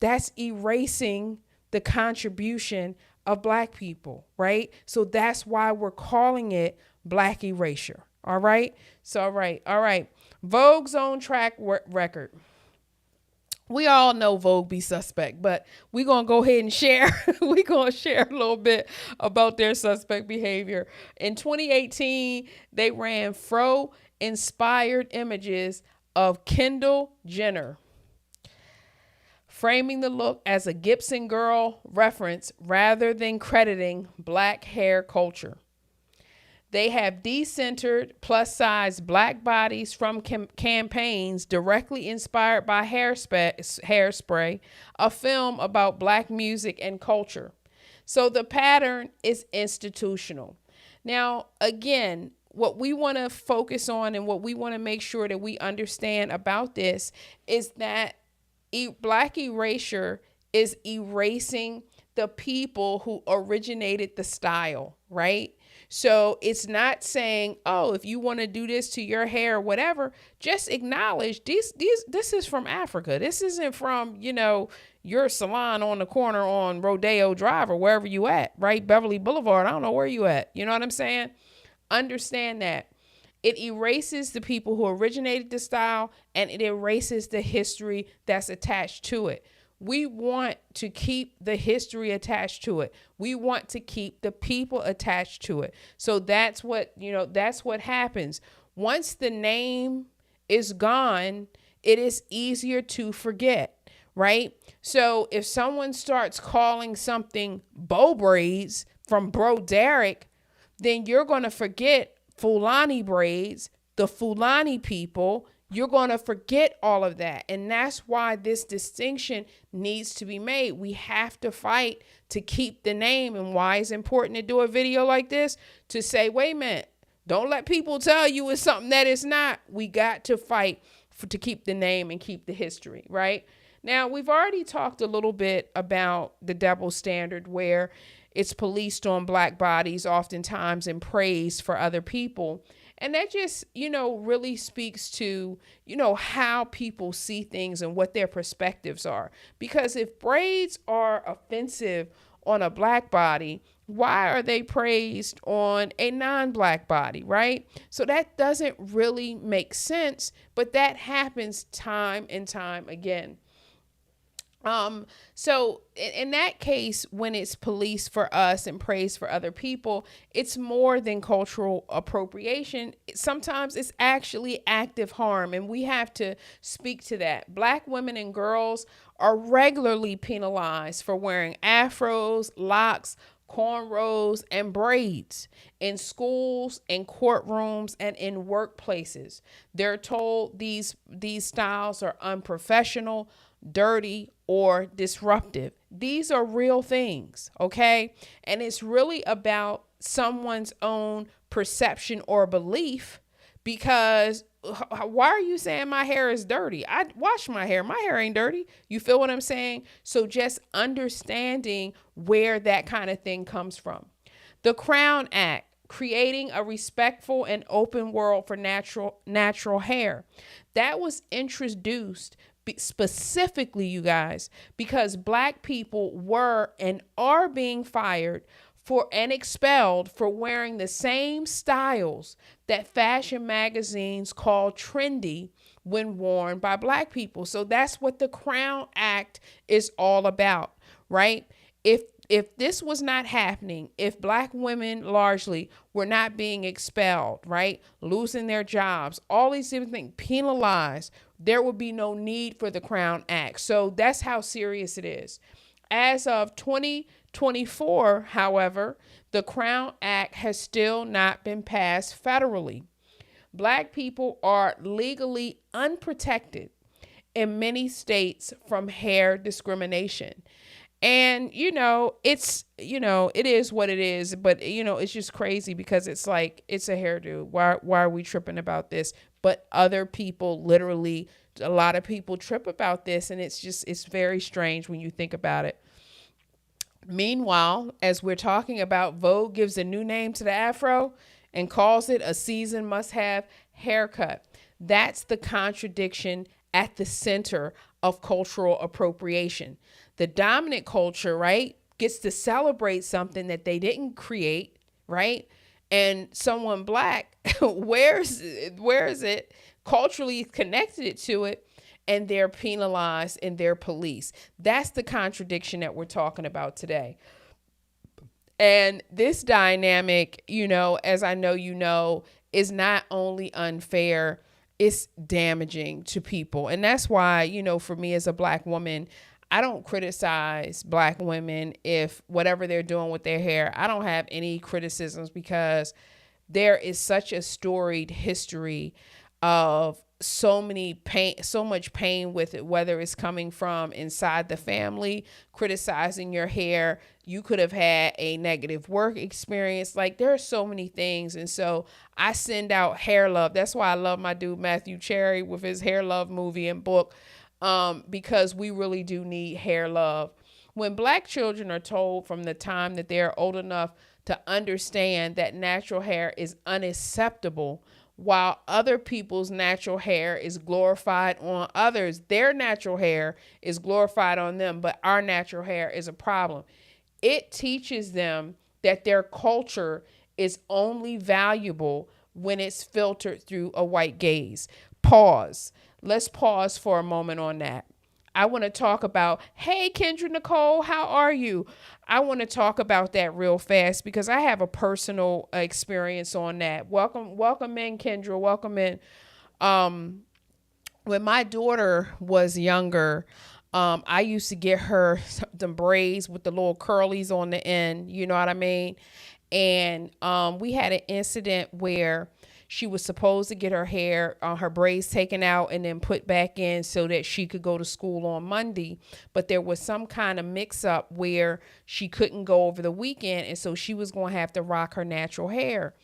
that's erasing the contribution of Black people, right? So that's why we're calling it Black erasure. All right. So, all right. Vogue's own track record. We all know Vogue be suspect, but we're going to go ahead and share. We're going to share a little bit about their suspect behavior. In 2018, they ran Afro-inspired images of Kendall Jenner, framing the look as a Gibson Girl reference rather than crediting Black hair culture. They have decentered plus-size Black bodies from campaigns directly inspired by Hairspray, a film about Black music and culture. So the pattern is institutional. Now, again, what we want to focus on and what we want to make sure that we understand about this is that Black erasure is erasing the people who originated the style, right? So it's not saying, oh, if you want to do this to your hair or whatever, just acknowledge this is from Africa. This isn't from, your salon on the corner on Rodeo Drive or wherever you at, right? Beverly Boulevard. I don't know where you at. You know what I'm saying? Understand that. It erases the people who originated the style, and it erases the history that's attached to it. We want to keep the history attached to it. We want to keep the people attached to it. So that's what happens. Once the name is gone, it is easier to forget, right? So if someone starts calling something bow braids from Bro Derek, then you're going to forget Fulani braids, the Fulani people. You're going to forget all of that. And that's why this distinction needs to be made. We have to fight to keep the name. And why it's important to do a video like this, to say, wait a minute, don't let people tell you it's something that it's not. We got to fight to keep the name and keep the history, right? Now, we've already talked a little bit about the double standard where it's policed on Black bodies oftentimes and praised for other people. And that just, really speaks to, how people see things and what their perspectives are. Because if braids are offensive on a Black body, why are they praised on a non-Black body, right? So that doesn't really make sense, but that happens time and time again. So in that case, when it's police for us and praise for other people, it's more than cultural appropriation. Sometimes it's actually active harm, and we have to speak to that. Black women and girls are regularly penalized for wearing afros, locks, cornrows, and braids in schools, in courtrooms, and in workplaces. They're told these styles are unprofessional, dirty, or disruptive. These are real things, okay? And it's really about someone's own perception or belief, because why are you saying my hair is dirty? I wash my hair. My hair ain't dirty. You feel what I'm saying? So just understanding where that kind of thing comes from. The Crown Act, creating a respectful and open world for natural hair. That was introduced specifically, you guys, because black people were and are being fired for and expelled for wearing the same styles that fashion magazines call trendy when worn by black people. So that's what the Crown Act is all about, right? If this was not happening, if black women largely were not being expelled, right, losing their jobs, all these different things, penalized, there would be no need for the Crown Act. So that's how serious it is. As of 2024, however, the Crown Act has still not been passed federally. Black people are legally unprotected in many states from hair discrimination. And, it is what it is. But, it's just crazy because it's like, it's a hairdo. Why are we tripping about this? But other people, literally, a lot of people trip about this. And it's very strange when you think about it. Meanwhile, as we're talking about, Vogue gives a new name to the Afro and calls it a season must-have haircut. That's the contradiction at the center of cultural appropriation. The dominant culture, right, gets to celebrate something that they didn't create, right? And someone black wears it, culturally connected to it, and they're penalized and they're policed. That's the contradiction that we're talking about today. And this dynamic, as I know, is not only unfair, it's damaging to people. And that's why, for me as a black woman, I don't criticize black women if whatever they're doing with their hair. I don't have any criticisms because there is such a storied history of so much pain with it, whether it's coming from inside the family, criticizing your hair. You could have had a negative work experience. Like, there are so many things. And so I send out hair love. That's why I love my dude, Matthew Cherry, with his hair love movie and book, because we really do need hair love. When black children are told from the time that they're old enough to understand that natural hair is unacceptable, while other people's natural hair is glorified on others, their natural hair is glorified on them, but our natural hair is a problem. It teaches them that their culture is only valuable when it's filtered through a white gaze. Pause. Let's pause for a moment on that. I want to talk about, hey, Kendra Nicole, how are you? I want to talk about that real fast because I have a personal experience on that. Welcome in, Kendra. Welcome in. When my daughter was younger, I used to get her some braids with the little curlies on the end. You know what I mean? And we had an incident where she was supposed to get her braids taken out and then put back in so that she could go to school on Monday. But there was some kind of mix up where she couldn't go over the weekend. And so she was going to have to rock her natural hair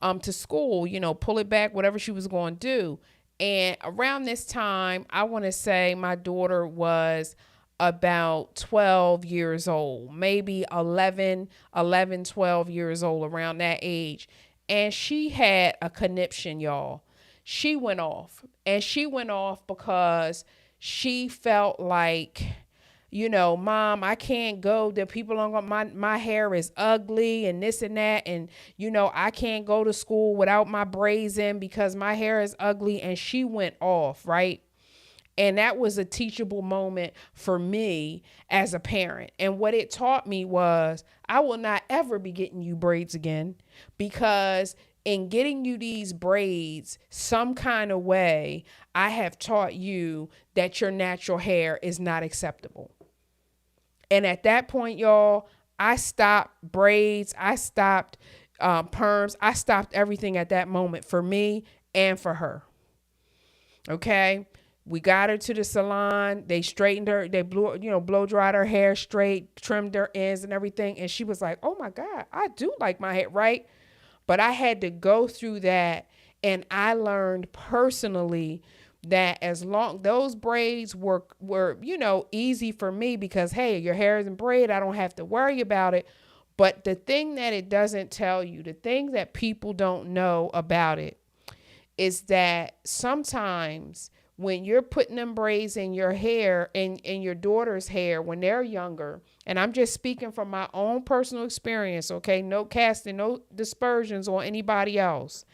to school, pull it back, whatever she was going to do. And around this time, I want to say my daughter was about 12 years old, maybe 11, 12 years old, around that age. And she had a conniption, y'all. She went off. And she went off because she felt like, Mom, I can't go. The people on my hair is ugly and this and that. And, I can't go to school without my braids in because my hair is ugly. And she went off, right? And that was a teachable moment for me as a parent. And what it taught me was I will not ever be getting you braids again, because in getting you these braids some kind of way, I have taught you that your natural hair is not acceptable. And at that point, y'all, I stopped braids. I stopped perms. I stopped everything at that moment for me and for her. Okay. We got her to the salon. They straightened her. They blow dried her hair straight, trimmed her ends and everything. And she was like, oh my God, I do like my hair, right? But I had to go through that. And I learned personally that as long those braids were easy for me, because hey, your hair is in braid, I don't have to worry about it. But the thing that it doesn't tell you, the thing that people don't know about it, is that sometimes when you're putting them braids in your hair and in your daughter's hair when they're younger, and I'm just speaking from my own personal experience, okay? No casting, no dispersions on anybody else.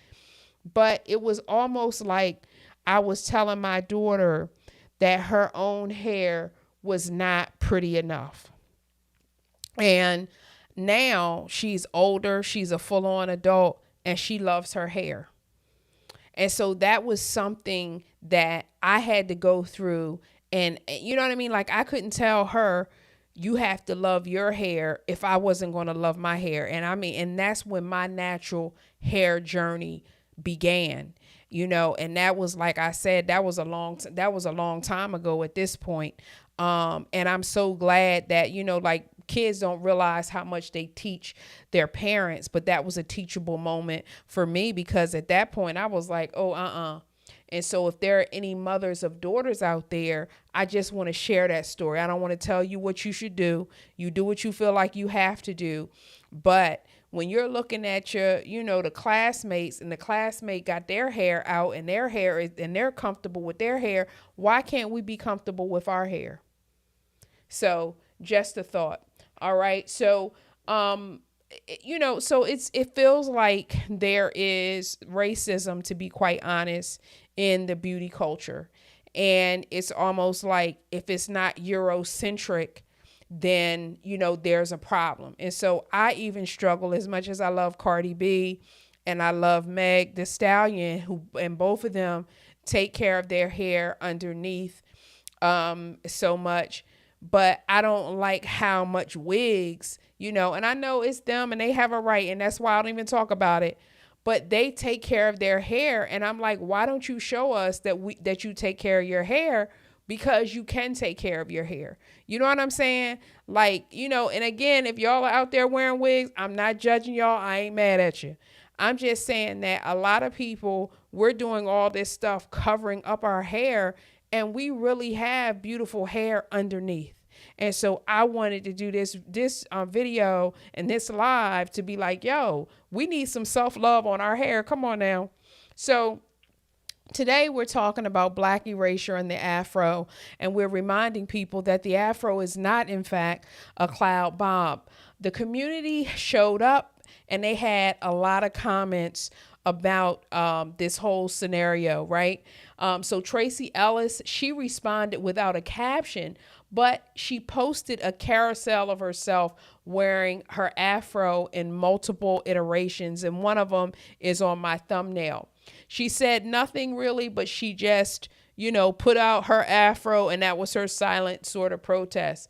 But it was almost like I was telling my daughter that her own hair was not pretty enough. And now she's older, she's a full-on adult, and she loves her hair. And so that was something that I had to go through. And you know what I mean? Like, I couldn't tell her, you have to love your hair, if I wasn't going to love my hair. And I mean, and that's when my natural hair journey began, and that was, like I said, that was a long time ago at this point. And I'm so glad that, like, kids don't realize how much they teach their parents, but that was a teachable moment for me, because at that point I was like, oh, And so if there are any mothers of daughters out there, I just want to share that story. I don't want to tell you what you should do. You do what you feel like you have to do. But when you're looking at your, the classmates, and the classmate got their hair out and their hair is, and they're comfortable with their hair, why can't we be comfortable with our hair? So just a thought. All right. So, so it feels like there is racism, to be quite honest, in the beauty culture. And it's almost like if it's not Eurocentric, then, there's a problem. And so I even struggle, as much as I love Cardi B and I love Meg Thee Stallion, and both of them take care of their hair underneath so much. But I don't like how much wigs, and I know it's them and they have a right, and that's why I don't even talk about it. But they take care of their hair, and I'm like, why don't you show us that you take care of your hair? Because you can take care of your hair. You know what I'm saying? Like, and again, if y'all are out there wearing wigs, I'm not judging y'all. I ain't mad at you. I'm just saying that a lot of people, we're doing all this stuff covering up our hair, and we really have beautiful hair underneath. And so I wanted to do this video and this live to be like, yo, we need some self-love on our hair. Come on now. So today we're talking about Black erasure and the Afro, and we're reminding people that the Afro is not, in fact, a cloud bob. The community showed up and they had a lot of comments about this whole scenario, right? So Tracy Ellis, she responded without a caption, but she posted a carousel of herself wearing her Afro in multiple iterations, and one of them is on my thumbnail. She said nothing really, but she just, put out her Afro, and that was her silent sort of protest.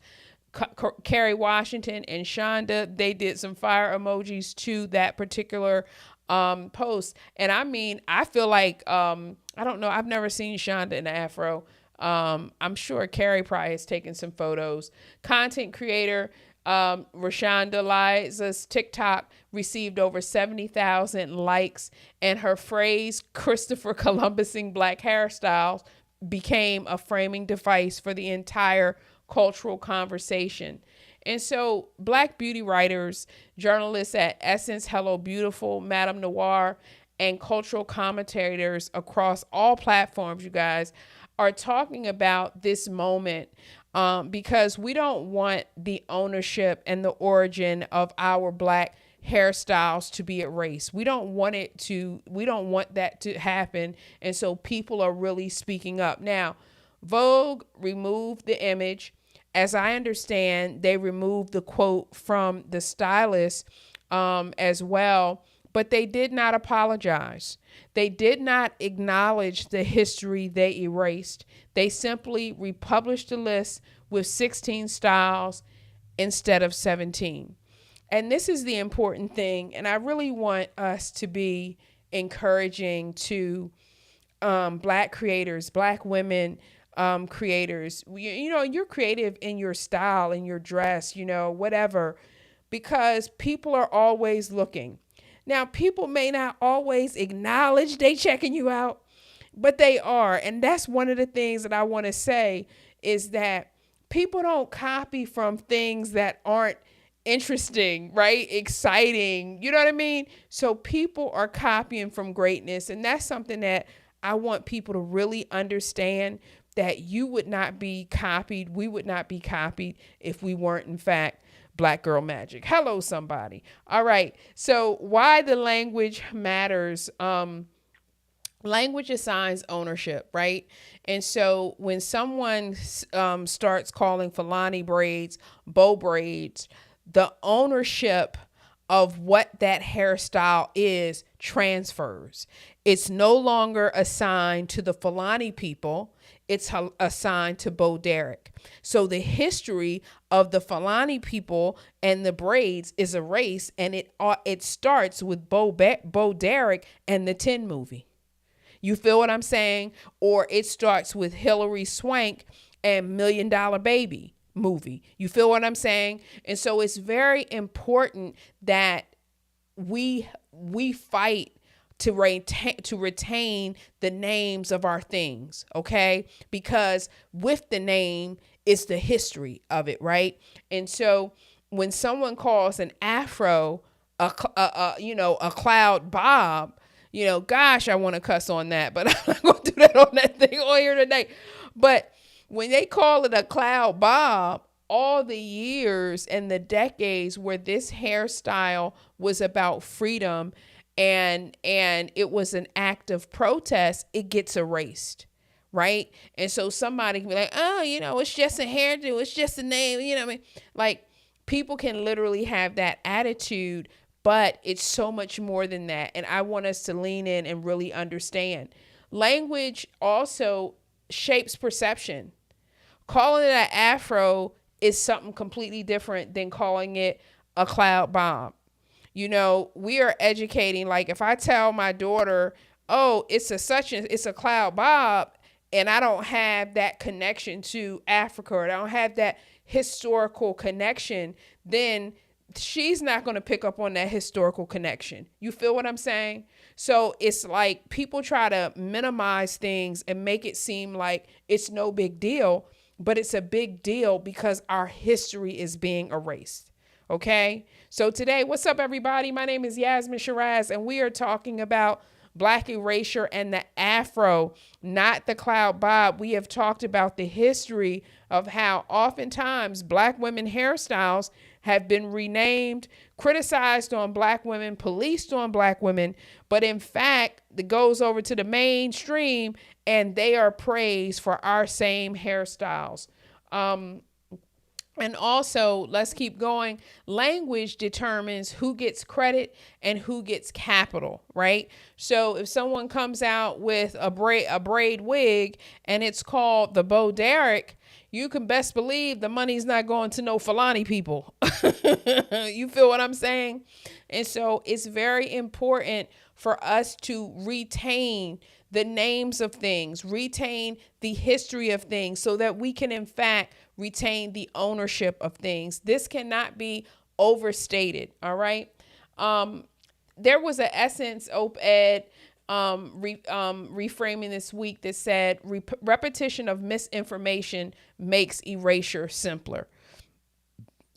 Kerry Washington and Shonda, they did some fire emojis to that particular post. And I mean, I feel like, I don't know, I've never seen Shonda in the Afro. I'm sure Carrie probably has taken some photos. Content creator Rashonda Liza's TikTok received over 70,000 likes, and her phrase, Christopher Columbusing Black hairstyles, became a framing device for the entire cultural conversation. And so Black beauty writers, journalists at Essence, Hello Beautiful, Madame Noir, and cultural commentators across all platforms, you guys, are talking about this moment because we don't want the ownership and the origin of our Black hairstyles to be erased. We don't want that to happen. And so people are really speaking up. Now, Vogue removed the image. As I understand, they removed the quote from the stylist as well, but they did not apologize. They did not acknowledge the history they erased. They simply republished the list with 16 styles instead of 17. And this is the important thing. And I really want us to be encouraging to Black creators, Black women creators. You're creative in your style, in your dress, whatever, because people are always looking. Now, people may not always acknowledge they checking you out, but they are. And that's one of the things that I want to say is that people don't copy from things that aren't interesting, right? Exciting. You know what I mean? So people are copying from greatness. And that's something that I want people to really understand, that you would not be copied. We would not be copied if we weren't, in fact, Black girl magic. Hello, somebody. All right. So why the language matters. Language assigns ownership, right? And so when someone starts calling Fulani braids bow braids, the ownership of what that hairstyle is transfers. It's no longer assigned to the Fulani people. It's assigned to Bo Derek. So the history of the Fulani people and the braids is erased, and it starts with Bo Derek and the Tin movie. You feel what I'm saying? Or it starts with Hilary Swank and $1 Million Baby movie. You feel what I'm saying? And so it's very important that we fight to retain the names of our things, okay? Because with the name is the history of it, right? And so when someone calls an Afro a cloud bob, gosh, I want to cuss on that, but I'm not going to do that on that thing on here today. But when they call it a cloud bob, all the years and the decades where this hairstyle was about freedom and it was an act of protest, it gets erased, right? And so somebody can be like, oh, it's just a hairdo, it's just a name, what I mean? Like, people can literally have that attitude, but it's so much more than that. And I want us to lean in and really understand. Language also shapes perception. Calling it an Afro is something completely different than calling it a cloud bomb. We are educating. Like, if I tell my daughter, oh, it's a cloud bob, and I don't have that connection to Africa, or I don't have that historical connection, then she's not going to pick up on that historical connection. You feel what I'm saying? So it's like people try to minimize things and make it seem like it's no big deal, but it's a big deal because our history is being erased. Okay. So today, what's up, everybody? My name is Yasmin Shiraz, and we are talking about Black erasure and the Afro, not the cloud bob. We have talked about the history of how oftentimes Black women hairstyles have been renamed, criticized on Black women, policed on Black women, but in fact, it goes over to the mainstream and they are praised for our same hairstyles. And also, let's keep going. Language determines who gets credit and who gets capital, right? So if someone comes out with a braid wig and it's called the Bo Derek, you can best believe the money's not going to no Fulani people. You feel what I'm saying? And so it's very important for us to retain the names of things, retain the history of things, so that we can, in fact, retain the ownership of things. This cannot be overstated. All right. There was an Essence op-ed reframing this week that said repetition of misinformation makes erasure simpler.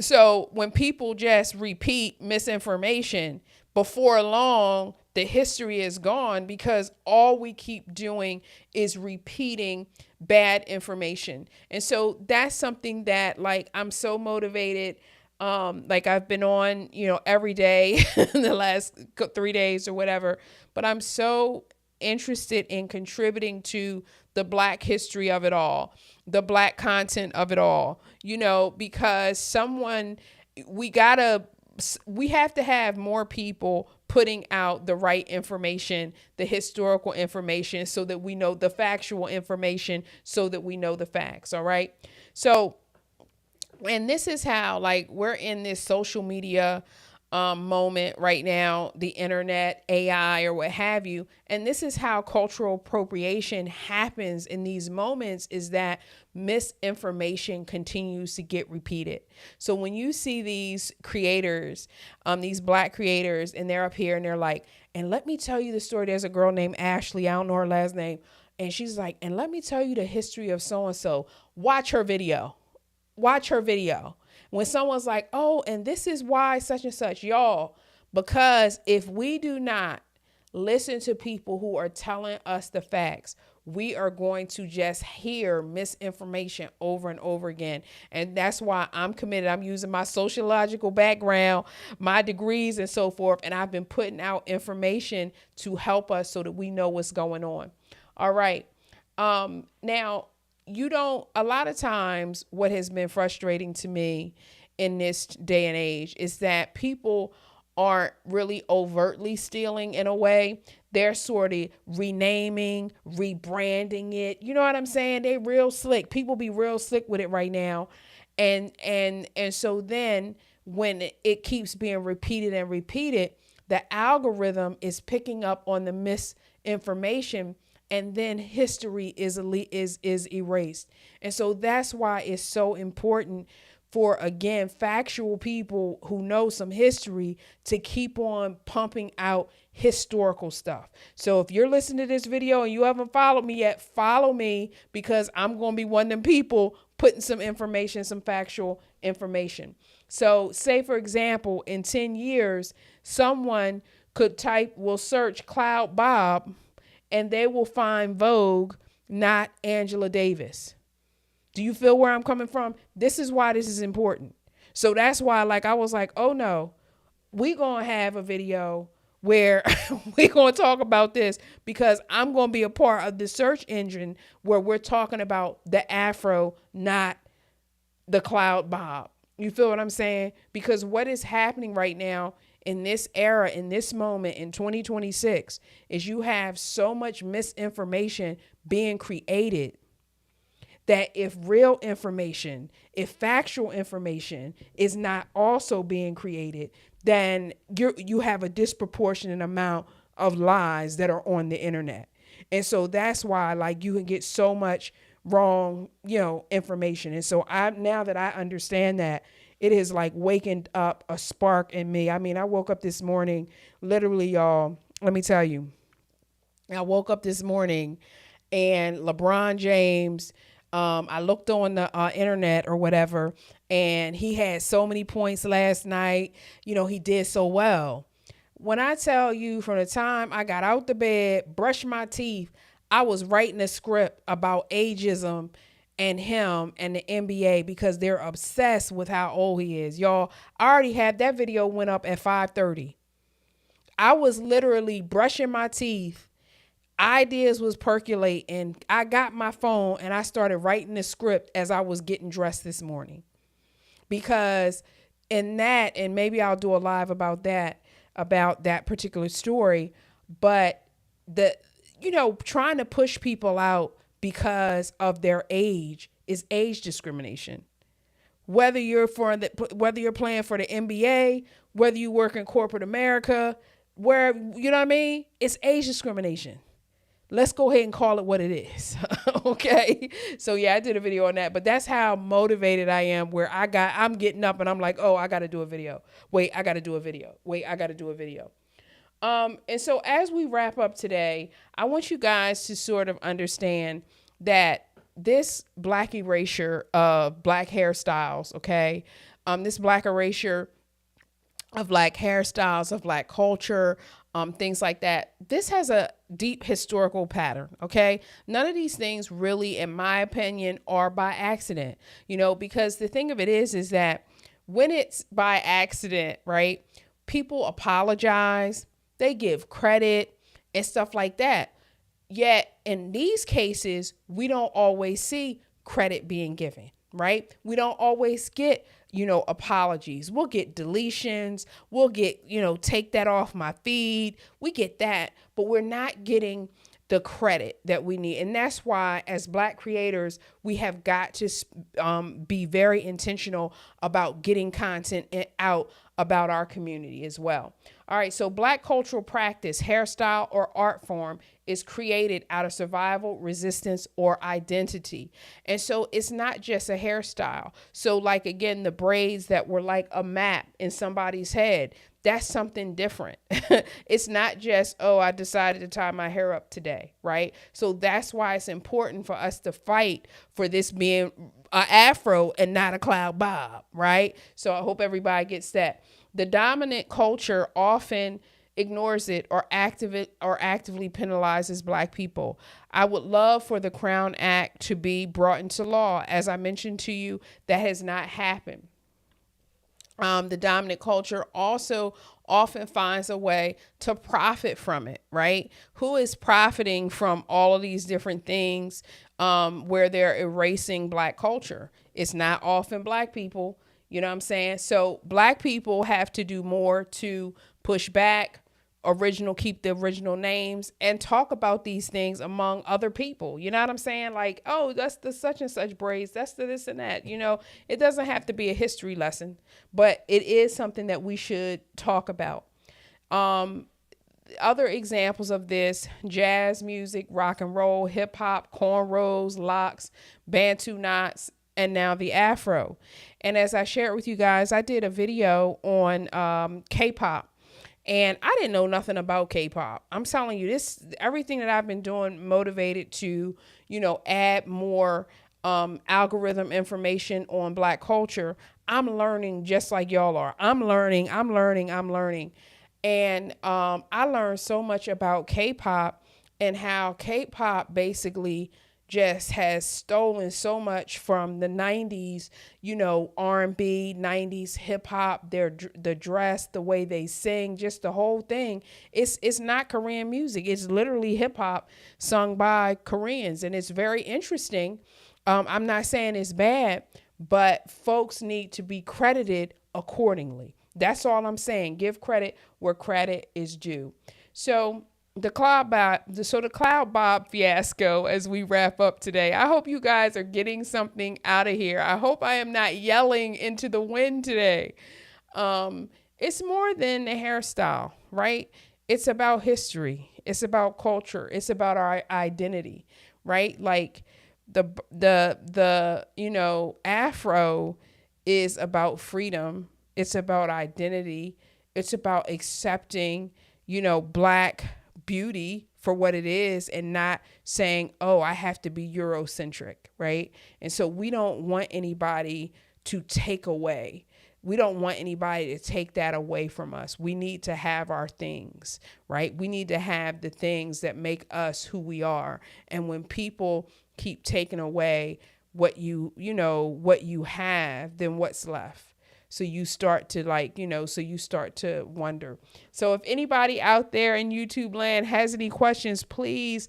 So when people just repeat misinformation, before long, the history is gone, because all we keep doing is repeating bad information. And so that's something that, like, I'm so motivated. Like, I've been on, every day in the last 3 days or whatever, but I'm so interested in contributing to the Black history of it all, the Black content of it all, because we have to have more people putting out the right information, the historical information, so that we know the factual information, so that we know the facts. All right. So, and this is how, like, we're in this social media moment right now, the internet, AI, or what have you. And this is how cultural appropriation happens in these moments, is that misinformation continues to get repeated. So when you see these creators, these Black creators, and they're up here and they're like, and let me tell you the story. There's a girl named Ashley. I don't know her last name. And she's like, and let me tell you the history of so-and-so. Watch her video. Watch her video. When someone's like, oh, and this is why such and such, y'all, because if we do not listen to people who are telling us the facts, we are going to just hear misinformation over and over again. And that's why I'm committed. I'm using my sociological background, my degrees and so forth. And I've been putting out information to help us so that we know what's going on. All right. Now, a lot of times what has been frustrating to me in this day and age is that people aren't really overtly stealing in a way. They're sort of renaming, rebranding it. You know what I'm saying? They real slick. People be real slick with it right now. And so then when it keeps being repeated and repeated, the algorithm is picking up on the misinformation, and then history is erased. And so that's why it's so important for, again, factual people who know some history to keep on pumping out historical stuff. So if you're listening to this video and you haven't followed me yet, follow me, because I'm going to be one of them people putting some information, some factual information. So say, for example, in 10 years, someone will search Cloud Bob, and they will find Vogue, not Angela Davis. Do you feel where I'm coming from? This is why this is important. So that's why, I was like, oh no, we're going to have a video where we're going to talk about this, because I'm going to be a part of the search engine where we're talking about the Afro, not the Cloud Bob. You feel what I'm saying? Because what is happening right now in this era, in this moment, in 2026, is you have so much misinformation being created that if real information, if factual information is not also being created, then you have a disproportionate amount of lies that are on the internet. And so that's why, you can get so much wrong, information. And so now that I understand that, it is waking up a spark in me. I mean, I woke up this morning, literally, y'all, let me tell you, I woke up this morning and LeBron James, I looked on the internet or whatever, and he had so many points last night. He did so well. When I tell you, from the time I got out the bed, brushed my teeth, I was writing a script about ageism and him and the NBA, because they're obsessed with how old he is. Y'all, I already had that video went up at 5:30. I was literally brushing my teeth. Ideas was percolating. I got my phone and I started writing the script as I was getting dressed this morning. Because in that, and maybe I'll do a live about that particular story, but trying to push people out because of their age is age discrimination. Whether you're playing for the NBA, whether you work in corporate America, where, you know what I mean? It's age discrimination. Let's go ahead and call it what it is. Okay. So yeah, I did a video on that, but that's how motivated I am, where I'm getting up and I'm like, oh, I got to do a video. Wait, I got to do a video. Wait, I got to do a video. And so as we wrap up today, I want you guys to sort of understand that this Black erasure of Black hairstyles, okay, this Black erasure of Black hairstyles, of Black culture, things like that, this has a deep historical pattern, okay? None of these things really, in my opinion, are by accident, because the thing of it is that when it's by accident, right, people apologize, they give credit and stuff like that. Yet in these cases, we don't always see credit being given, right? We don't always get, apologies. We'll get deletions. We'll get, take that off my feed. We get that, but we're not getting the credit that we need. And that's why, as Black creators, we have got to be very intentional about getting content out about our community as well. All right, so Black cultural practice, hairstyle, or art form is created out of survival, resistance, or identity. And so it's not just a hairstyle. So like, again, the braids that were like a map in somebody's head, that's something different. It's not just, oh, I decided to tie my hair up today, right? So that's why it's important for us to fight for this being an afro and not a cloud bob, right? So I hope everybody gets that. The dominant culture often ignores it or actively penalizes Black people. I would love for the Crown Act to be brought into law. As I mentioned to you, that has not happened. The dominant culture also often finds a way to profit from it, right? Who is profiting from all of these different things where they're erasing Black culture? It's not often Black people, you know what I'm saying? So Black people have to do more to push back, keep the original names, and talk about these things among other people. You know what I'm saying? Like, oh, that's the such and such braids. That's the this and that. It doesn't have to be a history lesson, but it is something that we should talk about. Other examples of this: jazz music, rock and roll, hip hop, cornrows, locks, Bantu knots, and now the Afro. And as I shared with you guys, I did a video on K-pop. And I didn't know nothing about K-pop. I'm telling you, everything that I've been doing motivated to, add more algorithm information on Black culture. I'm learning just like y'all are. I'm learning. And I learned so much about K-pop and how K-pop basically just has stolen so much from the 90s, R&B, 90s hip hop, the dress, the way they sing, just the whole thing. It's not Korean music. It's literally hip hop sung by Koreans. And it's very interesting. I'm not saying it's bad, but folks need to be credited accordingly. That's all I'm saying. Give credit where credit is due. So the cloud bob fiasco, as we wrap up today. I hope you guys are getting something out of here. I hope I am not yelling into the wind today. It's more than a hairstyle, right? It's about history. It's about culture. It's about our identity, right? Like the Afro is about freedom. It's about identity. It's about accepting, Black beauty for what it is and not saying, oh, I have to be Eurocentric, right? And so we don't want anybody to take away. We don't want anybody to take that away from us. We need to have our things, right? We need to have the things that make us who we are. And when people keep taking away what you have, then what's left? So you start to wonder. So if anybody out there in YouTube land has any questions, please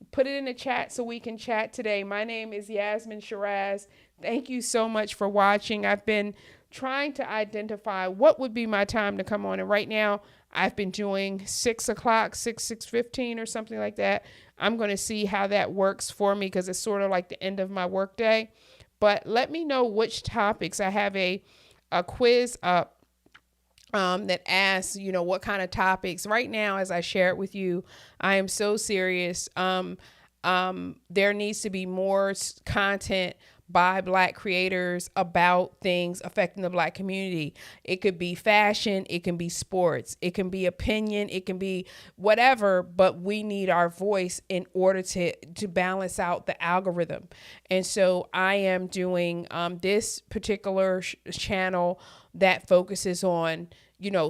put it in the chat so we can chat today. My name is Yasmin Shiraz. Thank you so much for watching. I've been trying to identify what would be my time to come on. And right now I've been doing 6 o'clock, 6:15 or something like that. I'm going to see how that works for me because it's sort of like the end of my workday. But let me know which topics. I have a quiz up that asks, what kind of topics. Right now, as I share it with you, I am so serious. There needs to be more content by Black creators about things affecting the Black community. It could be fashion, it can be sports, it can be opinion, it can be whatever, but we need our voice in order to balance out the algorithm. And so I am doing this particular channel that focuses on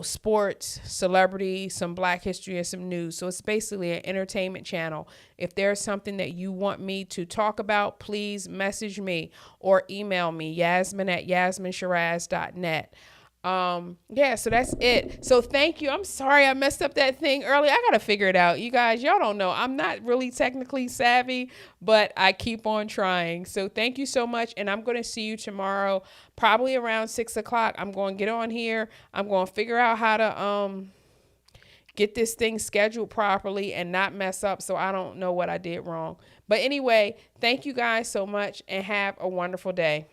sports, celebrity, some Black history, and some news. So it's basically an entertainment channel. If there's something that you want me to talk about, please message me or email me, Yasmin@yasminshiraz.net. Yeah, so that's it. So thank you. I'm sorry I messed up that thing early. I gotta figure it out. You guys, y'all don't know. I'm not really technically savvy, but I keep on trying. So thank you so much. And I'm gonna see you tomorrow, probably around 6 o'clock. I'm gonna get on here. I'm gonna figure out how to get this thing scheduled properly and not mess up so I don't know what I did wrong. But anyway, thank you guys so much and have a wonderful day.